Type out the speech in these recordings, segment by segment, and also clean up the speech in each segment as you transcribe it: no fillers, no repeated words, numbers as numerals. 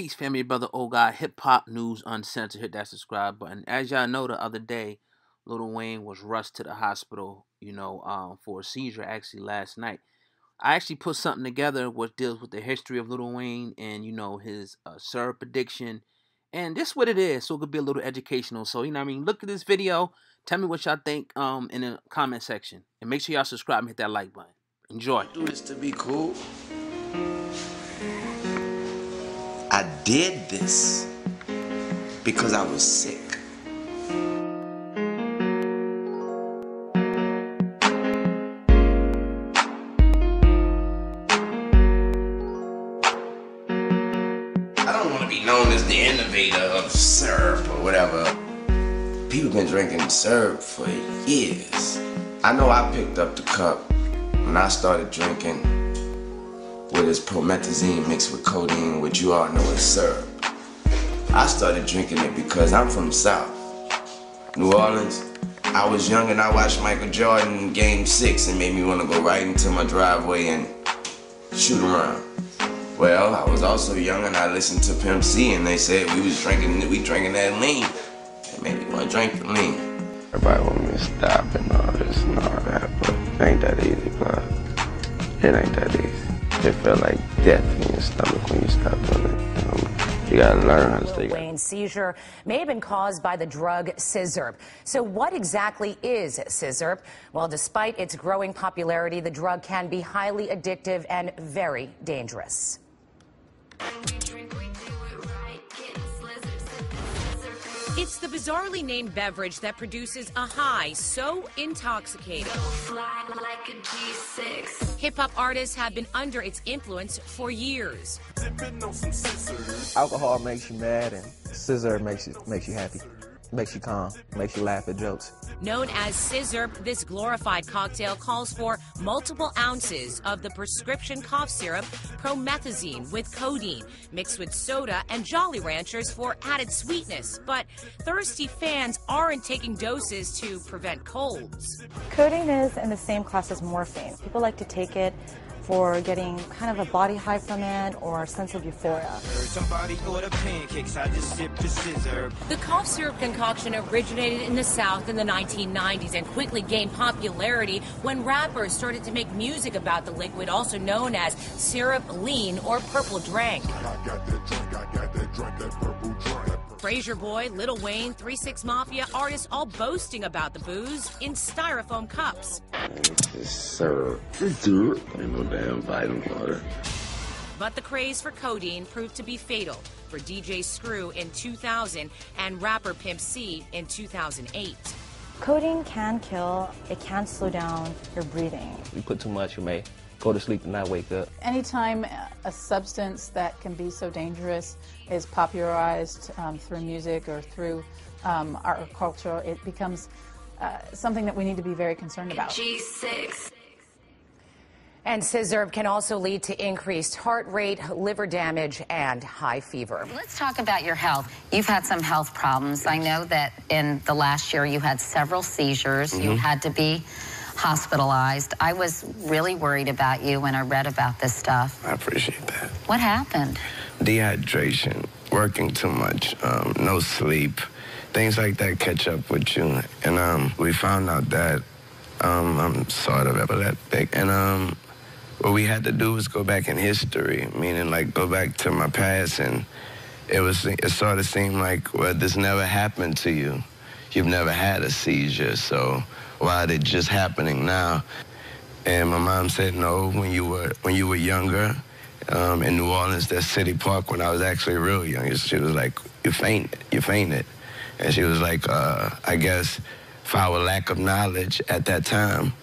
Peace, family, brother, old guy, hip hop news uncensored. Hit that subscribe button. As y'all know, the other day, Lil Wayne was rushed to the hospital, for a seizure. Actually, last night, I actually put something together which deals with the history of Lil Wayne and his syrup addiction, and this what it is. So it could be a little educational. So look at this video. Tell me what y'all think in the comment section, and make sure y'all subscribe and hit that like button. Enjoy. Do this to be cool. I did this because I was sick. I don't want to be known as the innovator of syrup or whatever. People been drinking syrup for years. I know I picked up the cup when I started drinking with its promethazine mixed with codeine, which you all know is syrup. I started drinking it because I'm from the South, New Orleans. I was young and I watched Michael Jordan Game 6 and made me want to go right into my driveway and shoot around. Well, I was also young and I listened to Pimp C and they said we drinking that lean. It made me want to drink the lean. Everybody want me to stop and all this and all that, but it ain't that easy, bro. It ain't that easy. It felt like death in your stomach when you stop doing it. You gotta learn how to stay. Wayne's seizure may have been caused by the drug Sizzurp. So what exactly is Sizzurp? Well, despite its growing popularity, the drug can be highly addictive and very dangerous. It's the bizarrely named beverage that produces a high so intoxicating. Hip-hop artists have been under its influence for years. Alcohol makes you mad, and Sizzurp makes you happy, makes you calm, makes you laugh at jokes. Known as Sizzurp, this glorified cocktail calls for multiple ounces of the prescription cough syrup promethazine with codeine, mixed with soda and Jolly Ranchers for added sweetness. But thirsty fans aren't taking doses to prevent colds. Codeine is in the same class as morphine. People like to take it for getting kind of a body high from it or a sense of euphoria. The cough syrup concoction originated in the South in the 1990s and quickly gained popularity when rappers started to make music about the liquid, also known as syrup, lean, or purple drink. Frazier Boy, Lil Wayne, 3 6 Mafia artists all boasting about the booze in styrofoam cups. It's syrup. Sizzurp. Ain't no damn vitamin water. But the craze for codeine proved to be fatal for DJ Screw in 2000 and rapper Pimp C in 2008. Codeine can kill. It can slow down your breathing. You put too much, you may go to sleep and not wake up. Anytime a substance that can be so dangerous is popularized through music or through our culture, it becomes something that we need to be very concerned about. G6. And Sizzurp can also lead to increased heart rate, liver damage, and high fever. Let's talk about your health. You've had some health problems. I know that in the last year you had several seizures. You had to be hospitalized. I was really worried about you when I read about this stuff. I appreciate that. What happened? Dehydration, working too much, no sleep, things like that catch up with you. And we found out that I'm sort of epileptic. And what we had to do was go back in history, meaning like go back to my past. And it sort of seemed like, well, this never happened to you. You've never had a seizure, so why is it just happening now? And my mom said, no, when you were younger, in New Orleans, that City Park, when I was actually real young, she was like, you fainted. And she was like, I guess for our lack of knowledge at that time,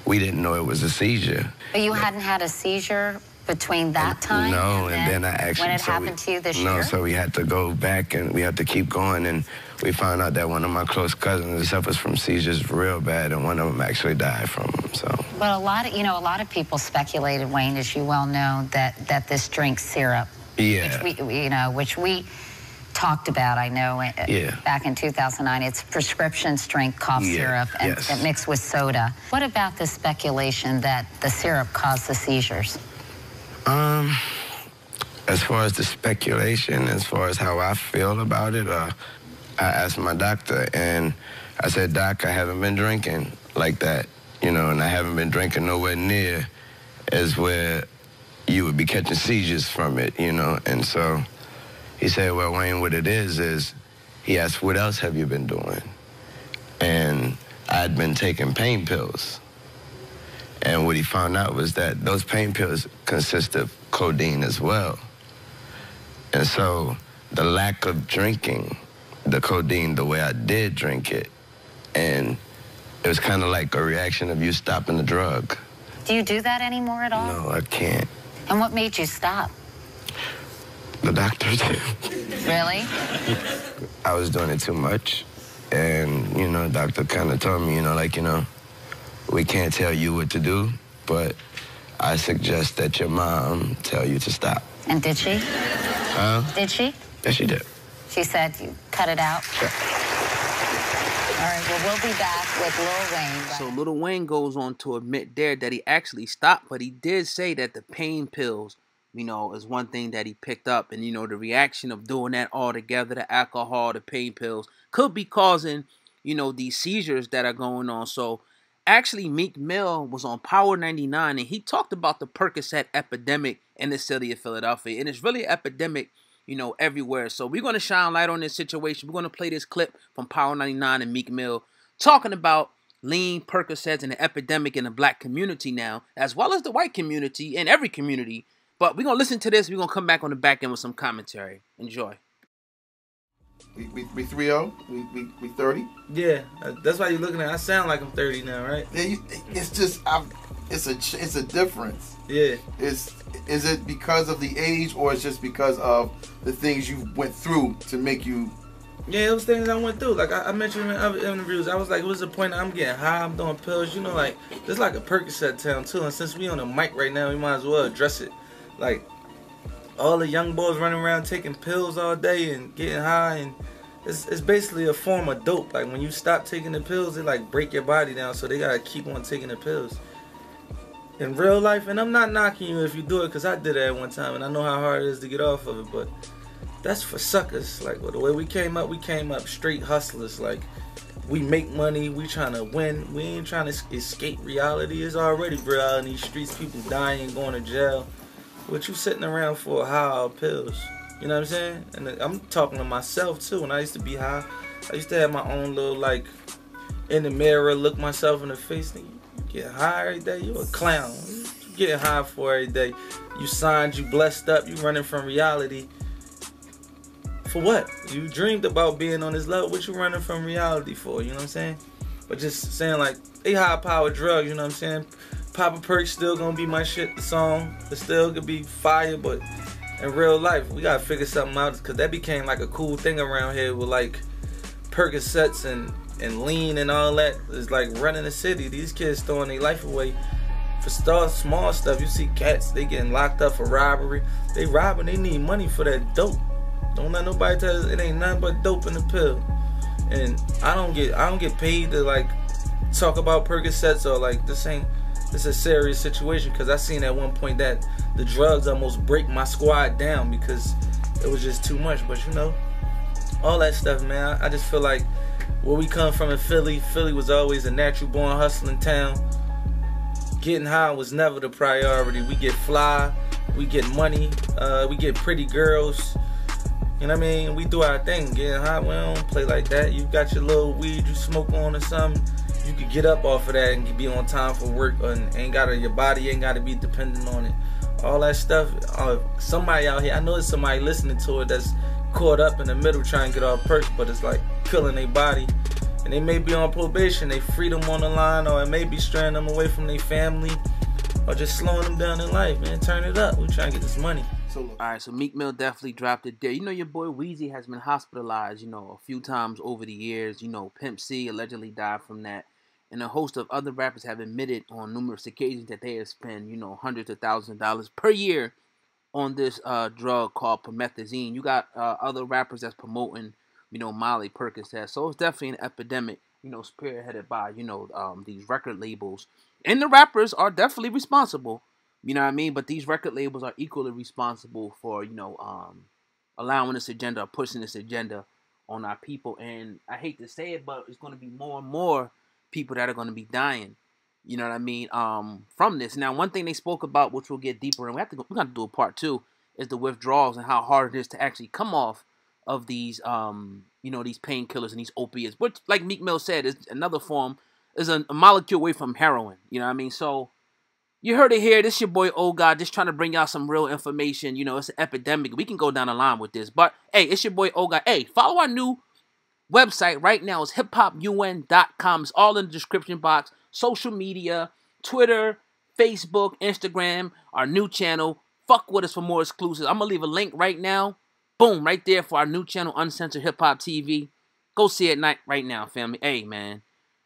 we didn't know it was a seizure. But you hadn't had a seizure between that time? No, and then I actually... When it happened to you this year? No, so we had to go back and we had to keep going, and we found out that one of my close cousins suffers from seizures real bad, and one of them actually died from them, so... Well, a lot of people speculated, Wayne, as you well know, that this drink syrup, which we talked about, I know, back in 2009. It's prescription strength cough syrup and mixed with soda. What about the speculation that the syrup caused the seizures? As far as the speculation, as far as how I feel about it, I asked my doctor, and I said, Doc, I haven't been drinking like that, you know, and I haven't been drinking nowhere near as where you would be catching seizures from it, you know. And so he said, well, Wayne, what it is he asked, what else have you been doing? And I'd been taking pain pills. And what he found out was that those pain pills consist of codeine as well. And so the lack of drinking the codeine the way I did drink it, and it was kind of like a reaction of you stopping the drug. Do you do that anymore at all? No, I can't. And what made you stop? The doctor did. Really? I was doing it too much. And, you know, the doctor kind of told me, you know, like, you know, we can't tell you what to do, but I suggest that your mom tell you to stop. And did she? Did she? Yes, she did. She said you cut it out? Yeah. All right, well, we'll be back with Lil Wayne. So Lil Wayne goes on to admit there that he actually stopped, but he did say that the pain pills, you know, is one thing that he picked up. And, you know, the reaction of doing that all together, the alcohol, the pain pills, could be causing, you know, these seizures that are going on. So actually, Meek Mill was on Power 99, and he talked about the Percocet epidemic in the city of Philadelphia. And it's really an epidemic, you know, everywhere. So we're going to shine light on this situation. We're going to play this clip from Power 99 and Meek Mill talking about lean, Percocets, and the epidemic in the black community now, as well as the white community and every community. But we're going to listen to this. We're going to come back on the back end with some commentary. Enjoy. We 3-0. We 30. Yeah, that's why you're looking at. I sound like I'm 30 now, right? Yeah, it's just it's a difference. Yeah. Is it because of the age, or it's just because of the things you went through to make you? Yeah, it was things I went through. Like I mentioned in other interviews, I was like, it was the point I'm getting high, I'm doing pills. You know, like it's like a Percocet town too. And since we on the mic right now, we might as well address it. Like all the young boys running around taking pills all day and getting high, and it's basically a form of dope. Like when you stop taking the pills, it like break your body down, so they gotta keep on taking the pills. In real life, and I'm not knocking you if you do it, because I did it at one time, and I know how hard it is to get off of it, but that's for suckers. Like, well, the way we came up straight hustlers. Like, we make money, we trying to win, we ain't trying to escape reality. It's already real out in these streets, people dying, going to jail. What you sitting around for high pills? You know what I'm saying? And I'm talking to myself, too. When I used to be high, I used to have my own little, like, in the mirror, look myself in the face, think, you get high every day, you a clown. You getting high for every day. You signed, you blessed up, you running from reality. For what? You dreamed about being on this level. What you running from reality for? You know what I'm saying? But just saying, like, they high power drugs, you know what I'm saying? Papa Perk still gonna be my shit, the song. It still could be fire, but in real life, we gotta figure something out, because that became like a cool thing around here with like Percocets and lean and all that. It's like running the city. These kids throwing their life away for small stuff. You see cats, they getting locked up for robbery. They robbing, they need money for that dope. Don't let nobody tell us it ain't nothing but dope in the pill. And I don't get paid to like talk about Percocets or like this is a serious situation, because I seen at one point that the drugs almost break my squad down because it was just too much. But you know, all that stuff, man, I just feel like where we come from in Philly was always a natural born hustling town. Getting high was never the priority. We get fly, we get money, we get pretty girls. You know what I mean? We do our thing. Getting high, we don't play like that. You got your little weed you smoke on or something, you could get up off of that and be on time for work, and your body ain't gotta be dependent on it. All that stuff. Somebody out here, I know there's somebody listening to it that's caught up in the middle trying to get off perks, but it's like killing their body. And they may be on probation, they freedom on the line, or it may be straying them away from their family, or just slowing them down in life, man. Turn it up. We trying to get this money. Alright, so Meek Mill definitely dropped it there. You know, your boy Weezy has been hospitalized, you know, a few times over the years. You know, Pimp C allegedly died from that. And a host of other rappers have admitted on numerous occasions that they have spent, you know, hundreds of thousands of dollars per year on this drug called promethazine. You got other rappers that's promoting, you know, Molly, Percocet. So it's definitely an epidemic, you know, spearheaded by, you know, these record labels. And the rappers are definitely responsible. You know what I mean? But these record labels are equally responsible for, allowing this agenda or pushing this agenda on our people. And I hate to say it, but it's going to be more and more people that are going to be dying. You know what I mean? From this. Now, one thing they spoke about, which we'll get deeper in, we're going to do a part 2, is the withdrawals and how hard it is to actually come off of these, these painkillers and these opiates, which, like Meek Mill said, is another form, is a molecule away from heroin. You know what I mean? So, you heard it here. This is your boy, Old God, just trying to bring y'all some real information. You know, it's an epidemic. We can go down the line with this. But, hey, it's your boy, Old God. Hey, follow our new website right now. It's hiphopun.com. It's all in the description box. Social media, Twitter, Facebook, Instagram, our new channel. Fuck with us for more exclusives. I'm going to leave a link right now. Boom, right there for our new channel, Uncensored Hip Hop TV. Go see it right now, family. Hey, man.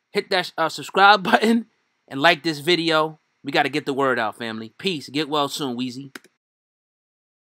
Hit that subscribe button and like this video. We got to get the word out, family. Peace. Get well soon, Weezy.